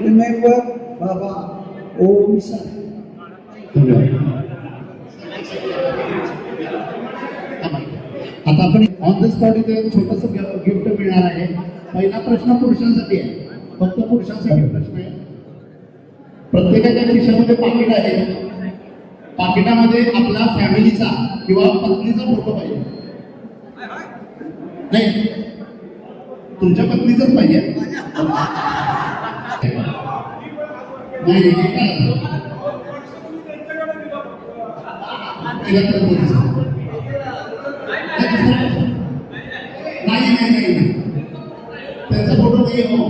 धन्यवाद बाबा. ओम शांती. आता आपण ऑन द स्पॉट इथे छोटस गिफ्ट मिळणार आहे. पहिला प्रश्न पुरुषांसाठी आहे, फक्त पुरुषांसाठी प्रश्न आहे. प्रत्येकाच्या खिशामध्ये पाकिट आहे. पाकिटामध्ये आपला फॅमिलीचा किंवा पत्नीचा फोटो पाहिजे. नाही, तुमच्या पत्नीचाच पाहिजे. नाही त्यांचा फोटो नाही हो,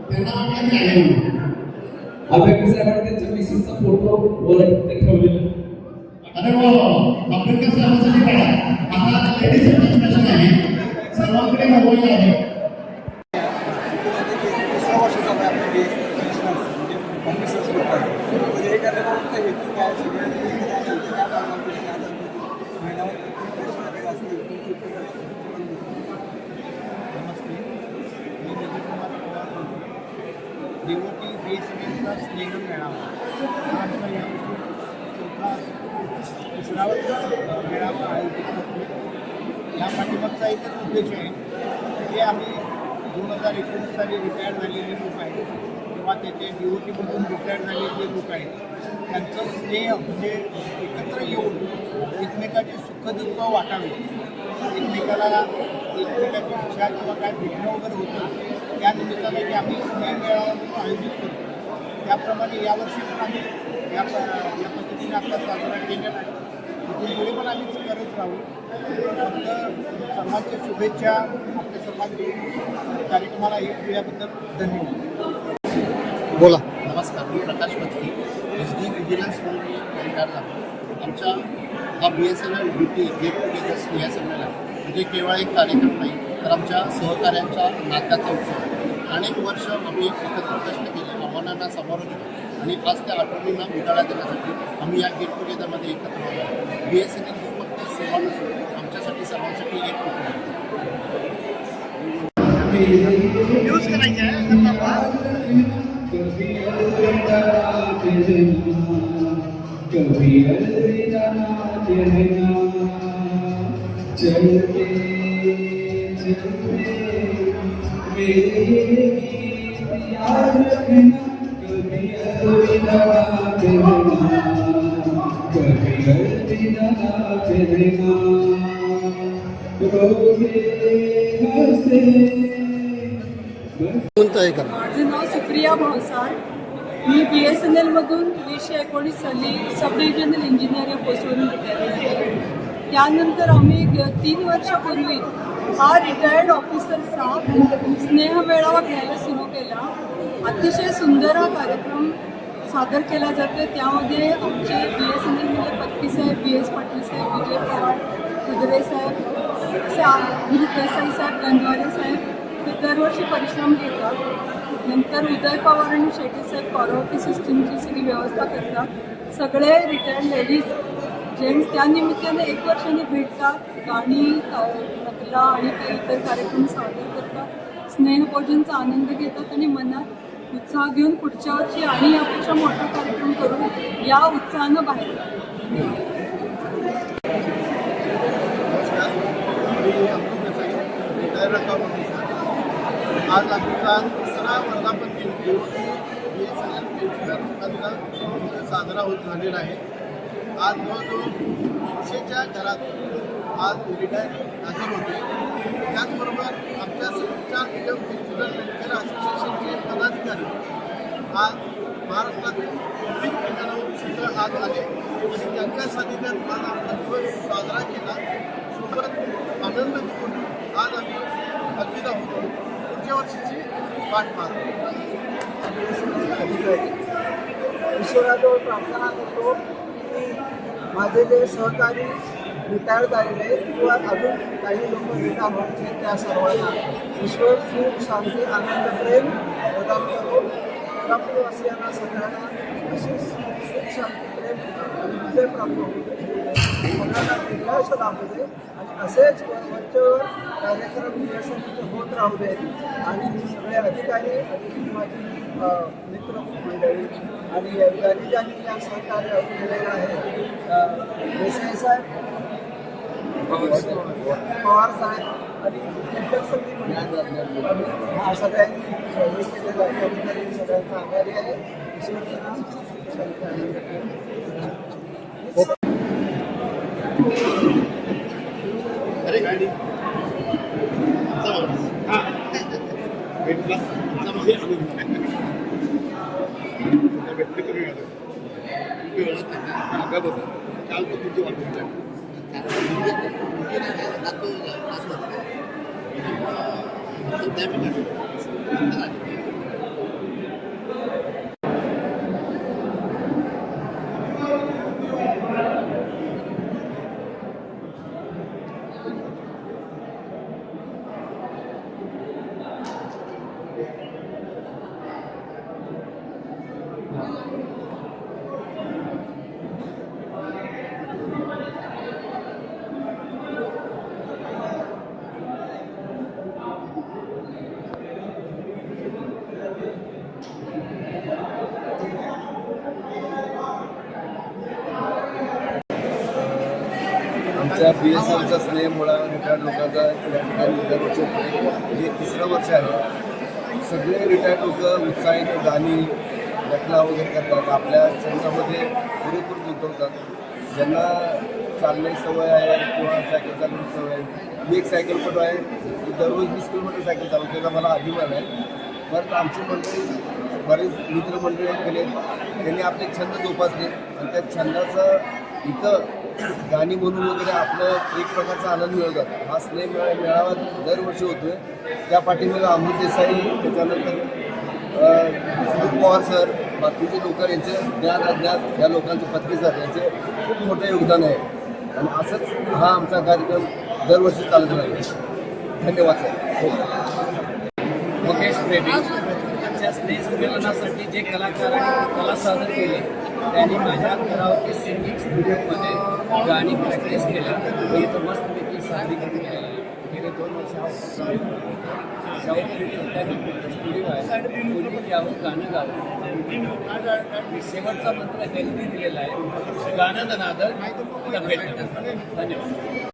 त्यांना वाटलं की आहे म्हणून. आंबेडकर साहेबांनी त्यांच्या मिसेसचा फोटो वर ठेवलेला. अरे हो, आंबेडकर साहेबांसाठी काढा. आता लेडीजचा प्रश्न आहे, सर्वांकडे मोबाईल आहे. देवोटी बेसमेंटचा स्नेह मेळावा तिसरा मेळावा आयोजित करतो. या पाठीमागचा एकच उद्देश आहे की आम्ही 2019 साली रिटायर झालेले लोक आहेत किंवा त्याचे DOTमधून रिटायर झालेले जे लोक आहेत त्यांचं स्नेह म्हणजे एकत्र येऊन एकमेकाचे सुखदुःख वाटावे, एकमेकाची इच्छा किंवा काय भेटणं वगैरे होतं त्या निमित्ताने की आम्ही स्नेह मेळावा म्हणून आयोजित करतो. त्याप्रमाणे यावर्षी पण आम्ही या पद्धतीने आपला साजरा केलेला आहे. इथून पुढे पण आम्ही करत राहू. फक्त सर्वांच्या शुभेच्छा. आपल्या समाज कार्यक्रमाला एक दिल्याबद्दल धन्यवाद. बोला. नमस्कार, मी प्रकाश पत्की, SD विजिलन्स म्हणून रिटायर झालो. आमच्या हा BSNL ड्युटी गेट टुगेदर स्नेह संमेलन म्हणजे केवळ एक कार्यक्रम नाही, तर आमच्या सहकार्यांच्या नात्याचा उत्सव. अनेक वर्ष आम्ही एकत्र कष्ट केले, आव्हानांना सामोरं गेलो आणि आज त्या आठवणींना उजाळा देण्यासाठी आम्ही या गेट टुगेदरमध्ये एकत्र आलो. BSNL ही फक्त सेवा नसून आमच्यासाठी सर्वांसाठी एक कुटुंब आहे. न्यूज करायची आहे. कभी अलविदा ना कहना, चलते चलते मेरे गीत याद रखना. कभी अलविदा ना कहना, कभी अलविदा ना कहना. रोगे हंसे. माझं नाव सुप्रिया भावसार. मी BSNL मधून 1919 साली सब डिव्हिजनल इंजिनियर या पोस्टवरून रिटायर झाले. त्यानंतर आम्ही 3 वर्षापूर्वी हा रिटायर्ड ऑफिसरचा स्नेह मेळावा घ्यायला सुरू केला. अतिशय सुंदर हा कार्यक्रम सादर केला जातो. त्यामध्ये आमचे BSNLमधले पत्की साहेब, BS पाटील साहेब, विजय पवार, कुदरे साहेब, असे देसाई साहेब, गंधवाले साहेब ते दरवर्षी परिश्रम घेतात. नंतर उदय पवार आणि शेट्टी साहेब कॉरोटी सिस्टीमची सगळी व्यवस्था करतात. सगळे रिटायर्ड लेडीज जेंट्स त्या निमित्ताने 1 वर्षाने भेटतात, गाणी, नकला आणि काही इतर कार्यक्रम सादर करतात, स्नेहभोजनचा आनंद घेतात आणि मनात उत्साह घेऊन पुढच्या वर्षी आणि यापेक्षा मोठा कार्यक्रम करून या उत्साहानं बाहेर आज आमचा तिसरा वर्धापन दिन BSNL साजरा होत झालेला आहे. आज जवळजवळ 100च्या घरात आज रिटायरी हजर होते. त्याचबरोबर आमच्या संस्था डिजिटल वेलफेअर असोसिएशनचे पदाधिकारी आज महाराष्ट्रातील विविध ठिकाणाहून सुद्धा आज आले आणि त्यांच्या सानिध्यात आज आमचा दिवस साजरा केला. सोबत आनंद घेऊन आज आम्ही अलविदा होतो. पुढच्या वर्षीची वाट पाहतो. ईश्वराजवळ प्रार्थना करतो की माझे जे सहकारी रिटायर झालेले किंवा अजून काही लोक रिटायर व्हायचे त्या सर्वांना ईश्वर सुख, शांती, आनंद, प्रेम प्रदान करून कोल्हापूरवासियांना सगळ्यांना अशीच शांती प्रेम आणि विजय प्राप्त होऊ दे. सगळ्यांना दीर्घायुष्य लाभू दे आणि असेच वरचेवर कार्यक्रम BSNL होत राहू दे. आणि सगळे अधिकारी आणि माझी मित्र मंडळी आणि ज्यांनी ज्यांनी या सहकार्य केलेलं आहे, देसाई साहेब, पवार साहेब आणि इतर सगळी मंडळी सगळ्यांनी हे केलेलं आहे. त्याबद्दल मी सगळ्यांचा आभारी आहे. अरे गाडी भेटला भेटले कमी वेळात काल पण तुमची वाट आमच्या BSNLचा स्नेहमुळा रिटायर्ड लोकांचा या ठिकाणी दरवर्षी होते. हे तिसरं वर्ष आहे. सगळे रिटायर्ड लोक उत्साहीने गाणी घटना वगैरे करतात, आपल्या छंदामध्ये पुरेपूर गुंतवतात. ज्यांना चालण्याची सवय आहे किंवा सायकल चालवण्याची सवय आहे, मी एक सायकलपटू आहे, दररोज 20 किलोमीटर सायकल चालवतो, त्याचा मला अभिमान आहे. परत आमची मंडळी बरेच मित्रमंडळी केले, त्यांनी आपले छंद जोपासले आणि त्या छंदाचं इथं गाणी म्हणून वगैरे आपलं एक प्रकारचा आनंद मिळवतात. हा स्नेह मेळावा दरवर्षी होतोय. त्या पाठीमागे अमृत देसाई, त्याच्यानंतर सुधीर पवार सर, बाकीचे लोक, यांचे ज्ञान अज्ञात या लोकांचे पत्नी सर, यांचे खूप मोठं योगदान आहे. आणि असंच हा आमचा कार्यक्रम दरवर्षी चालत राहील. धन्यवाद सर. मुकेश प्रेमी आमच्या स्नेहसंमेलनासाठी जे कलाकारांनी कला सादर केले त्यांनी माझ्या करावती सिंगिंग स्टुडिओमध्ये गाणी प्रॅक्टिस केल्या. मी तर मस्तपैकी सादरीकरण केलेलं आहे. गेले 2 वर्ष स्टुडिओ आहे. कोणी यावं गाणं गावं. शेवटचा मंत्र हेल्दी दिलेला आहे. गाणं नादर तब्येत. धन्यवाद.